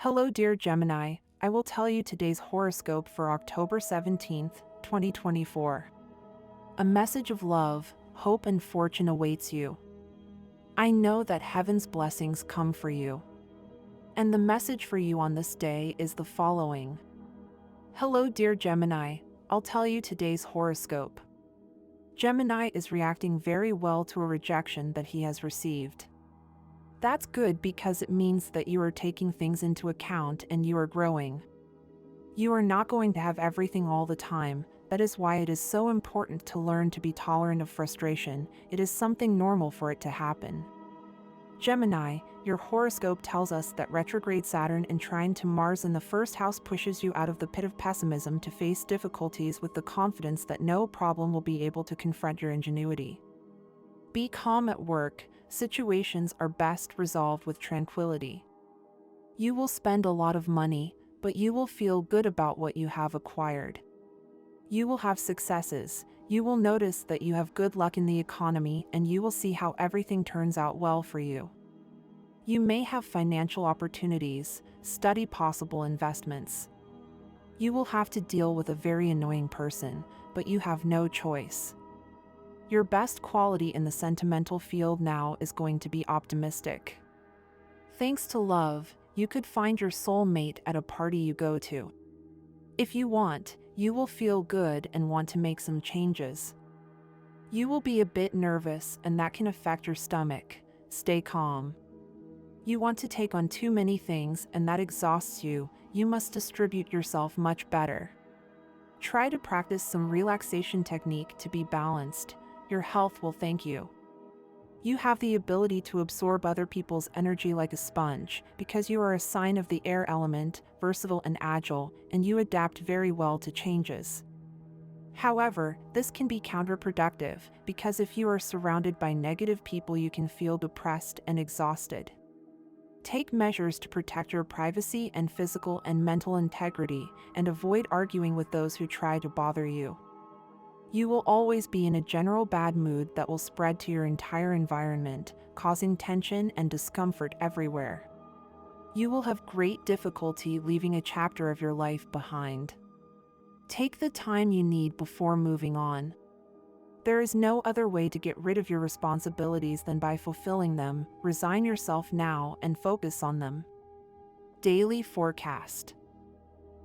Hello, dear Gemini. I will tell you today's horoscope for October 17th, 2024. A message of love, hope, and fortune awaits you. I know that heaven's blessings come for you. And the message for you on this day is the following. Hello, dear Gemini. I'll tell you today's horoscope. Gemini is reacting very well to a rejection that he has received. That's good because it means that you are taking things into account and you are growing. You are not going to have everything all the time. That is why it is so important to learn to be tolerant of frustration. It is something normal for it to happen. Gemini, your horoscope tells us that retrograde Saturn and trine to Mars in the first house pushes you out of the pit of pessimism to face difficulties with the confidence that no problem will be able to confront your ingenuity. Be calm at work. Situations are best resolved with tranquility. You will spend a lot of money, but you will feel good about what you have acquired. You will have successes. You will notice that you have good luck in the economy and you will see how everything turns out well for you. You may have financial opportunities. Study possible investments. You will have to deal with a very annoying person, but you have no choice. Your best quality in the sentimental field now is going to be optimistic. Thanks to love, you could find your soulmate at a party you go to. If you want, you will feel good and want to make some changes. You will be a bit nervous and that can affect your stomach. Stay calm. You want to take on too many things and that exhausts you. You must distribute yourself much better. Try to practice some relaxation technique to be balanced. Your health will thank you. You have the ability to absorb other people's energy like a sponge because you are a sign of the air element, versatile and agile, and you adapt very well to changes. However, this can be counterproductive because if you are surrounded by negative people, you can feel depressed and exhausted. Take measures to protect your privacy and physical and mental integrity, and avoid arguing with those who try to bother you. You will always be in a general bad mood that will spread to your entire environment, causing tension and discomfort everywhere. You will have great difficulty leaving a chapter of your life behind. Take the time you need before moving on. There is no other way to get rid of your responsibilities than by fulfilling them. Resign yourself now and focus on them. Daily forecast.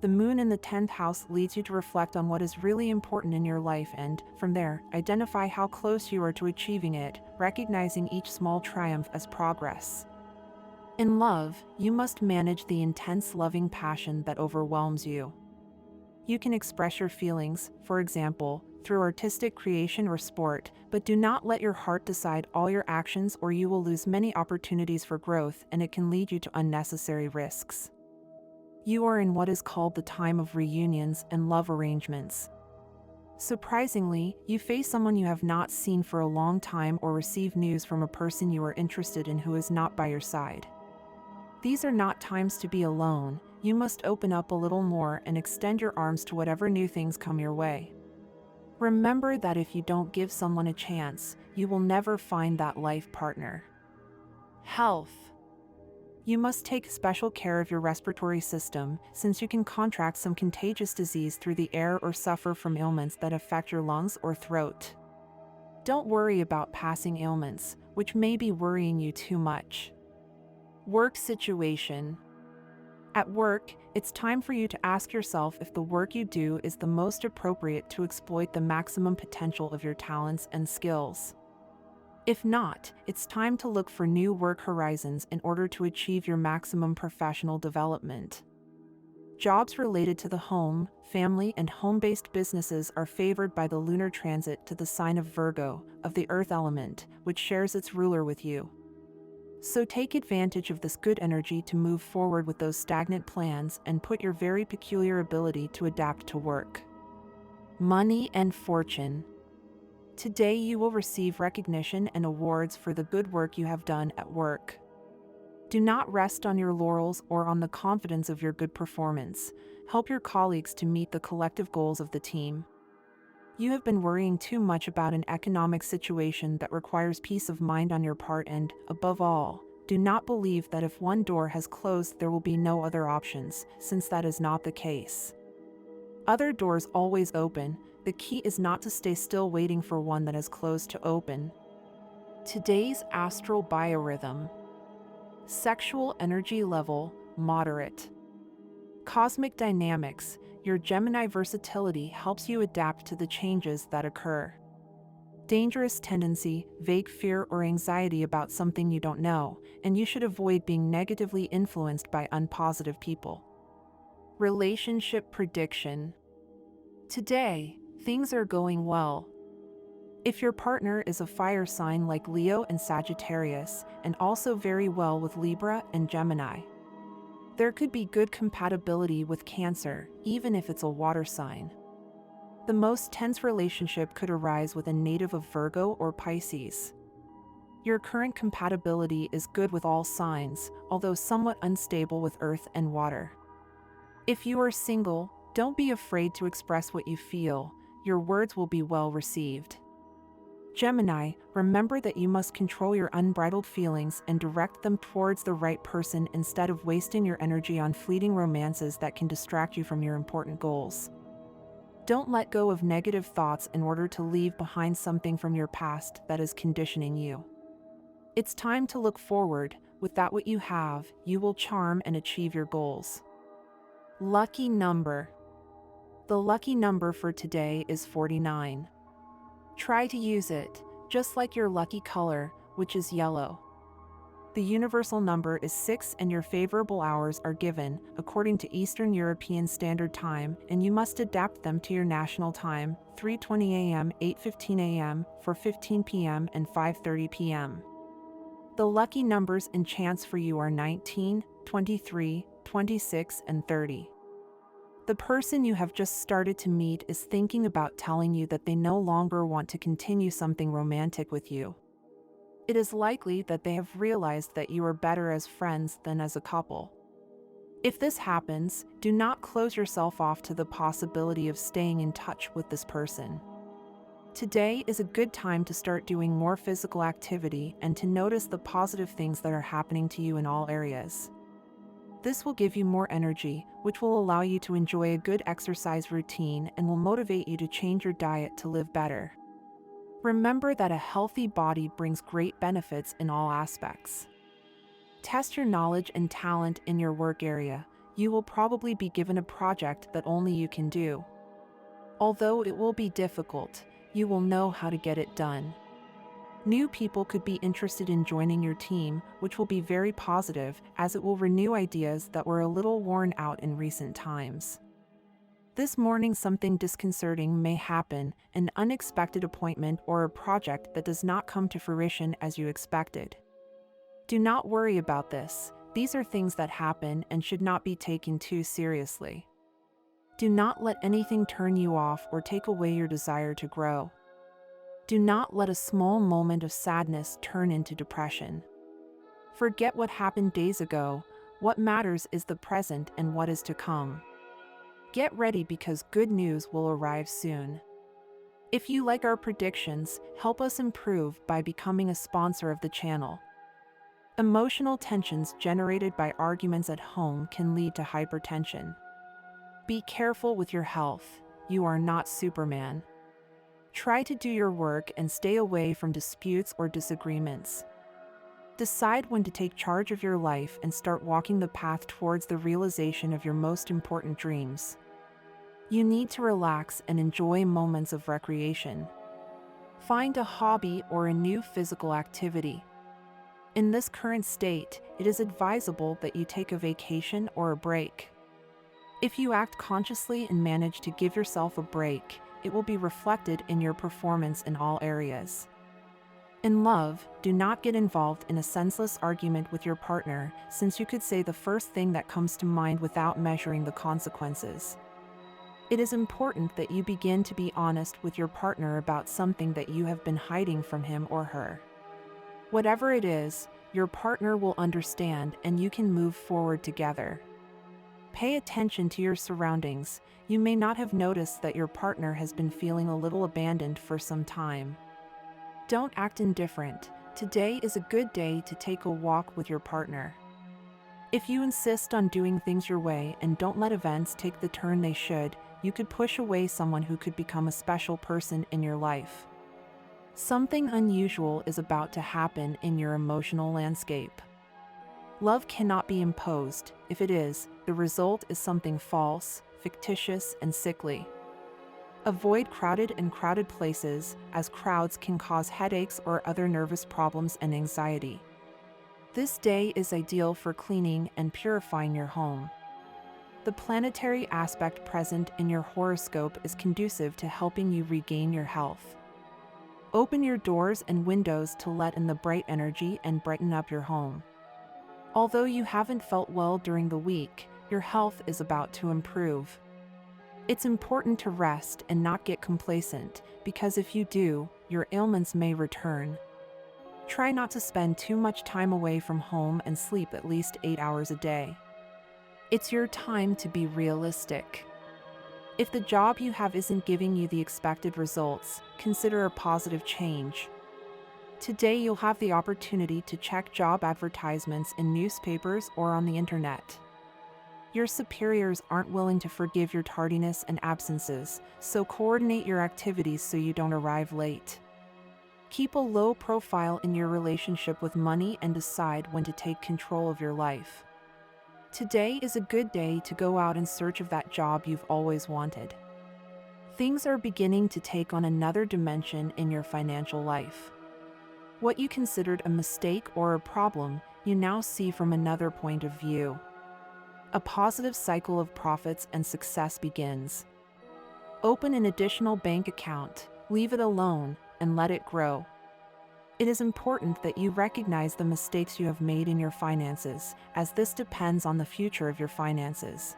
The moon in the 10th house leads you to reflect on what is really important in your life and, from there, identify how close you are to achieving it, recognizing each small triumph as progress. In love, you must manage the intense loving passion that overwhelms you. You can express your feelings, for example, through artistic creation or sport, but do not let your heart decide all your actions or you will lose many opportunities for growth and it can lead you to unnecessary risks. You are in what is called the time of reunions and love arrangements. Surprisingly, you face someone you have not seen for a long time or receive news from a person you are interested in who is not by your side. These are not times to be alone. You must open up a little more and extend your arms to whatever new things come your way. Remember that if you don't give someone a chance, you will never find that life partner. Health. You must take special care of your respiratory system, since you can contract some contagious disease through the air or suffer from ailments that affect your lungs or throat. Don't worry about passing ailments, which may be worrying you too much. Work situation. At work, it's time for you to ask yourself if the work you do is the most appropriate to exploit the maximum potential of your talents and skills. If not, it's time to look for new work horizons in order to achieve your maximum professional development. Jobs related to the home, family, and home-based businesses are favored by the lunar transit to the sign of Virgo, of the earth element, which shares its ruler with you. So take advantage of this good energy to move forward with those stagnant plans and put your very peculiar ability to adapt to work. Money and fortune. Today you will receive recognition and awards for the good work you have done at work. Do not rest on your laurels or on the confidence of your good performance. Help your colleagues to meet the collective goals of the team. You have been worrying too much about an economic situation that requires peace of mind on your part and, above all, do not believe that if one door has closed there will be no other options, since that is not the case. Other doors always open. The key is not to stay still waiting for one that has closed to open. Today's astral biorhythm. Sexual energy level, moderate. Cosmic dynamics. Your Gemini versatility helps you adapt to the changes that occur. Dangerous tendency, vague fear or anxiety about something you don't know, and you should avoid being negatively influenced by unpositive people. Relationship prediction. Today, things are going well. If your partner is a fire sign like Leo and Sagittarius, and also very well with Libra and Gemini, there could be good compatibility with Cancer, even if it's a water sign. The most tense relationship could arise with a native of Virgo or Pisces. Your current compatibility is good with all signs, although somewhat unstable with Earth and Water. If you are single, don't be afraid to express what you feel. Your words will be well received. Gemini, remember that you must control your unbridled feelings and direct them towards the right person instead of wasting your energy on fleeting romances that can distract you from your important goals. Don't let go of negative thoughts in order to leave behind something from your past that is conditioning you. It's time to look forward. With that what you have, you will charm and achieve your goals. Lucky number. The lucky number for today is 49. Try to use it, just like your lucky color, which is yellow. The universal number is 6 and your favorable hours are given, according to Eastern European Standard Time, and you must adapt them to your national time, 3:20 a.m., 8:15 a.m., 4:15 p.m., and 5:30 p.m. The lucky numbers and chance for you are 19, 23, 26, and 30. The person you have just started to meet is thinking about telling you that they no longer want to continue something romantic with you. It is likely that they have realized that you are better as friends than as a couple. If this happens, do not close yourself off to the possibility of staying in touch with this person. Today is a good time to start doing more physical activity and to notice the positive things that are happening to you in all areas. This will give you more energy, which will allow you to enjoy a good exercise routine and will motivate you to change your diet to live better. Remember that a healthy body brings great benefits in all aspects. Test your knowledge and talent in your work area. You will probably be given a project that only you can do. Although it will be difficult, you will know how to get it done. New people could be interested in joining your team, which will be very positive as it will renew ideas that were a little worn out in recent times. This morning something disconcerting may happen, an unexpected appointment or a project that does not come to fruition as you expected. Do not worry about this. These are things that happen and should not be taken too seriously. Do not let anything turn you off or take away your desire to grow. Do not let a small moment of sadness turn into depression. Forget what happened days ago. What matters is the present and what is to come. Get ready because good news will arrive soon. If you like our predictions, help us improve by becoming a sponsor of the channel. Emotional tensions generated by arguments at home can lead to hypertension. Be careful with your health. You are not Superman. Try to do your work and stay away from disputes or disagreements. Decide when to take charge of your life and start walking the path towards the realization of your most important dreams. You need to relax and enjoy moments of recreation. Find a hobby or a new physical activity. In this current state, it is advisable that you take a vacation or a break. If you act consciously and manage to give yourself a break, it will be reflected in your performance in all areas. In love, do not get involved in a senseless argument with your partner, since you could say the first thing that comes to mind without measuring the consequences. It is important that you begin to be honest with your partner about something that you have been hiding from him or her. Whatever it is, your partner will understand and you can move forward together. Pay attention to your surroundings. You may not have noticed that your partner has been feeling a little abandoned for some time. Don't act indifferent. Today is a good day to take a walk with your partner. If you insist on doing things your way and don't let events take the turn they should, you could push away someone who could become a special person in your life. Something unusual is about to happen in your emotional landscape. Love cannot be imposed. If it is, the result is something false, fictitious, and sickly. Avoid crowded places, as crowds can cause headaches or other nervous problems and anxiety. This day is ideal for cleaning and purifying your home. The planetary aspect present in your horoscope is conducive to helping you regain your health. Open your doors and windows to let in the bright energy and brighten up your home. Although you haven't felt well during the week, your health is about to improve. It's important to rest and not get complacent, because if you do, your ailments may return. Try not to spend too much time away from home and sleep at least 8 hours a day. It's your time to be realistic. If the job you have isn't giving you the expected results, consider a positive change. Today you'll have the opportunity to check job advertisements in newspapers or on the internet. Your superiors aren't willing to forgive your tardiness and absences, so coordinate your activities so you don't arrive late. Keep a low profile in your relationship with money and decide when to take control of your life. Today is a good day to go out in search of that job you've always wanted. Things are beginning to take on another dimension in your financial life. What you considered a mistake or a problem, you now see from another point of view. A positive cycle of profits and success begins. Open an additional bank account, leave it alone, and let it grow. It is important that you recognize the mistakes you have made in your finances, as this depends on the future of your finances.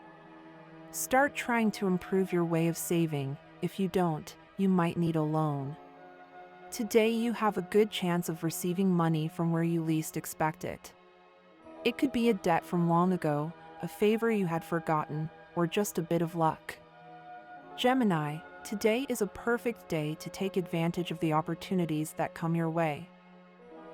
Start trying to improve your way of saving. If you don't, you might need a loan. Today you have a good chance of receiving money from where you least expect it. It could be a debt from long ago, a favor you had forgotten, or just a bit of luck. Gemini, today is a perfect day to take advantage of the opportunities that come your way.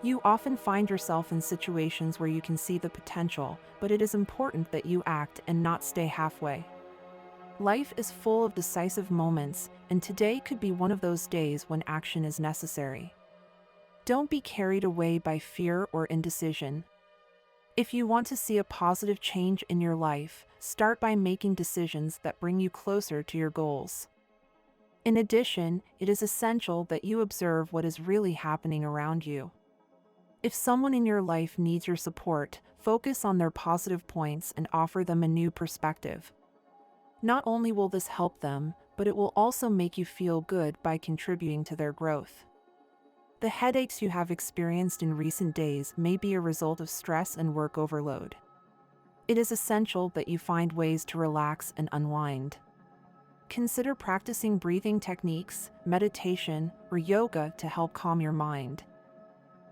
You often find yourself in situations where you can see the potential, but it is important that you act and not stay halfway. Life is full of decisive moments, and today could be one of those days when action is necessary. Don't be carried away by fear or indecision. If you want to see a positive change in your life, start by making decisions that bring you closer to your goals. In addition, it is essential that you observe what is really happening around you. If someone in your life needs your support, focus on their positive points and offer them a new perspective. Not only will this help them, but it will also make you feel good by contributing to their growth. The headaches you have experienced in recent days may be a result of stress and work overload. It is essential that you find ways to relax and unwind. Consider practicing breathing techniques, meditation, or yoga to help calm your mind.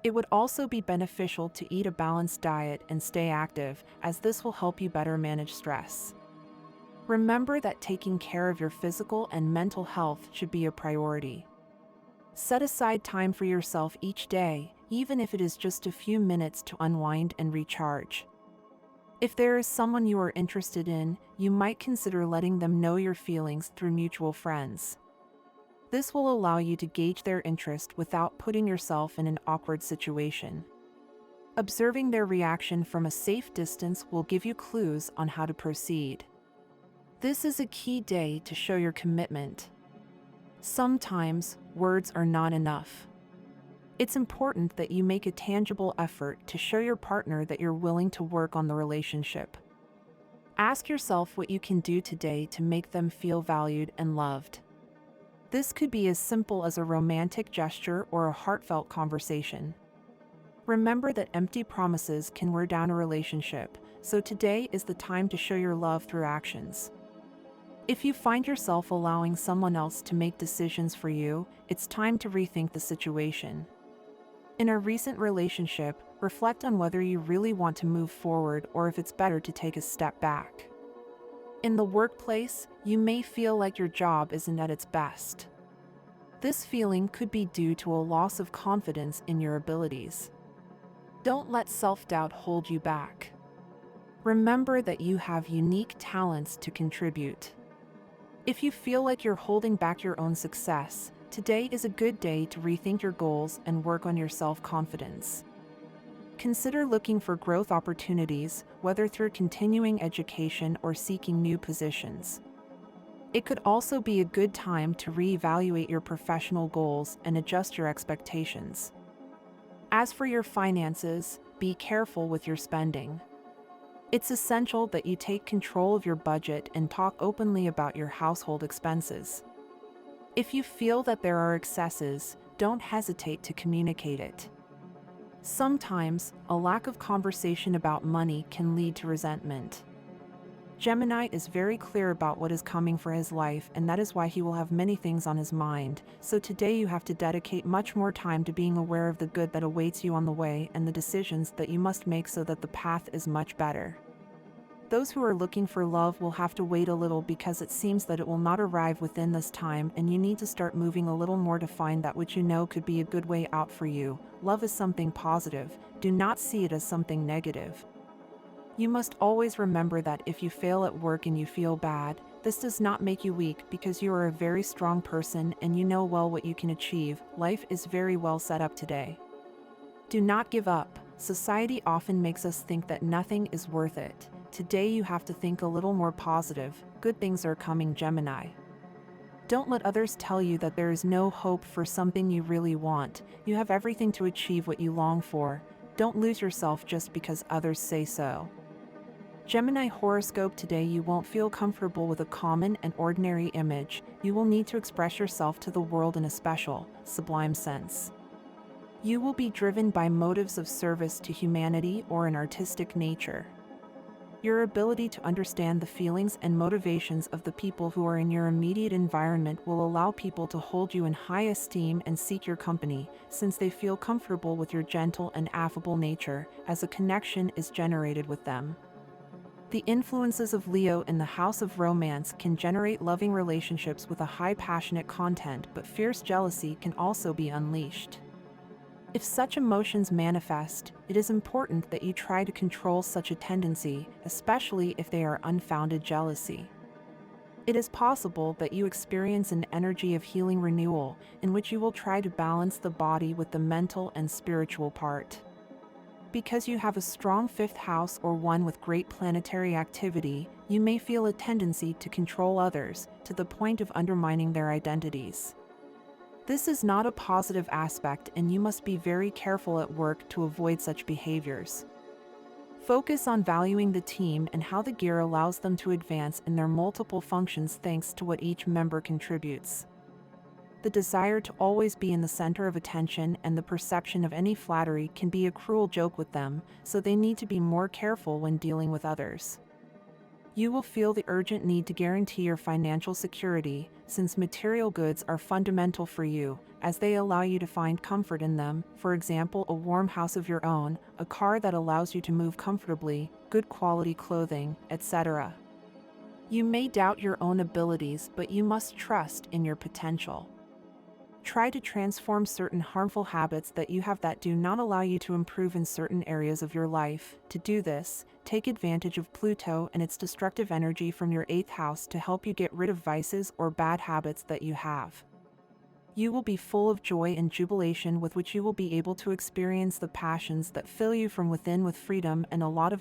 It would also be beneficial to eat a balanced diet and stay active, as this will help you better manage stress. Remember that taking care of your physical and mental health should be a priority. Set aside time for yourself each day, even if it is just a few minutes to unwind and recharge. If there is someone you are interested in, you might consider letting them know your feelings through mutual friends. This will allow you to gauge their interest without putting yourself in an awkward situation. Observing their reaction from a safe distance will give you clues on how to proceed. This is a key day to show your commitment. Sometimes, words are not enough. It's important that you make a tangible effort to show your partner that you're willing to work on the relationship. Ask yourself what you can do today to make them feel valued and loved. This could be as simple as a romantic gesture or a heartfelt conversation. Remember that empty promises can wear down a relationship, so today is the time to show your love through actions. If you find yourself allowing someone else to make decisions for you, it's time to rethink the situation. In a recent relationship, reflect on whether you really want to move forward or if it's better to take a step back. In the workplace, you may feel like your job isn't at its best. This feeling could be due to a loss of confidence in your abilities. Don't let self-doubt hold you back. Remember that you have unique talents to contribute. If you feel like you're holding back your own success, today is a good day to rethink your goals and work on your self-confidence. Consider looking for growth opportunities, whether through continuing education or seeking new positions. It could also be a good time to reevaluate your professional goals and adjust your expectations. As for your finances, be careful with your spending. It's essential that you take control of your budget and talk openly about your household expenses. If you feel that there are excesses, don't hesitate to communicate it. Sometimes, a lack of conversation about money can lead to resentment. Gemini is very clear about what is coming for his life, and that is why he will have many things on his mind. So today you have to dedicate much more time to being aware of the good that awaits you on the way and the decisions that you must make so that the path is much better. Those who are looking for love will have to wait a little because it seems that it will not arrive within this time, and you need to start moving a little more to find that which you know could be a good way out for you. Love is something positive. Do not see it as something negative. You must always remember that if you fail at work and you feel bad, this does not make you weak because you are a very strong person and you know well what you can achieve. Life is very well set up today. Do not give up. Society often makes us think that nothing is worth it. Today you have to think a little more positive. Good things are coming, Gemini. Don't let others tell you that there is no hope for something you really want. You have everything to achieve what you long for. Don't lose yourself just because others say so. Gemini horoscope today: you won't feel comfortable with a common and ordinary image. You will need to express yourself to the world in a special, sublime sense. You will be driven by motives of service to humanity or an artistic nature. Your ability to understand the feelings and motivations of the people who are in your immediate environment will allow people to hold you in high esteem and seek your company, since they feel comfortable with your gentle and affable nature, as a connection is generated with them. The influences of Leo in the house of romance can generate loving relationships with a high passionate content, but fierce jealousy can also be unleashed. If such emotions manifest, it is important that you try to control such a tendency, especially if they are unfounded jealousy. It is possible that you experience an energy of healing renewal, in which you will try to balance the body with the mental and spiritual part. Because you have a strong fifth house or one with great planetary activity, you may feel a tendency to control others, to the point of undermining their identities. This is not a positive aspect, and you must be very careful at work to avoid such behaviors. Focus on valuing the team and how the gear allows them to advance in their multiple functions thanks to what each member contributes. The desire to always be in the center of attention and the perception of any flattery can be a cruel joke with them, so they need to be more careful when dealing with others. You will feel the urgent need to guarantee your financial security, since material goods are fundamental for you, as they allow you to find comfort in them, for example, a warm house of your own, a car that allows you to move comfortably, good quality clothing, etc. You may doubt your own abilities, but you must trust in your potential. Try to transform certain harmful habits that you have that do not allow you to improve in certain areas of your life. To do this, take advantage of Pluto and its destructive energy from your 8th house to help you get rid of vices or bad habits that you have. You will be full of joy and jubilation, with which you will be able to experience the passions that fill you from within with freedom and a lot of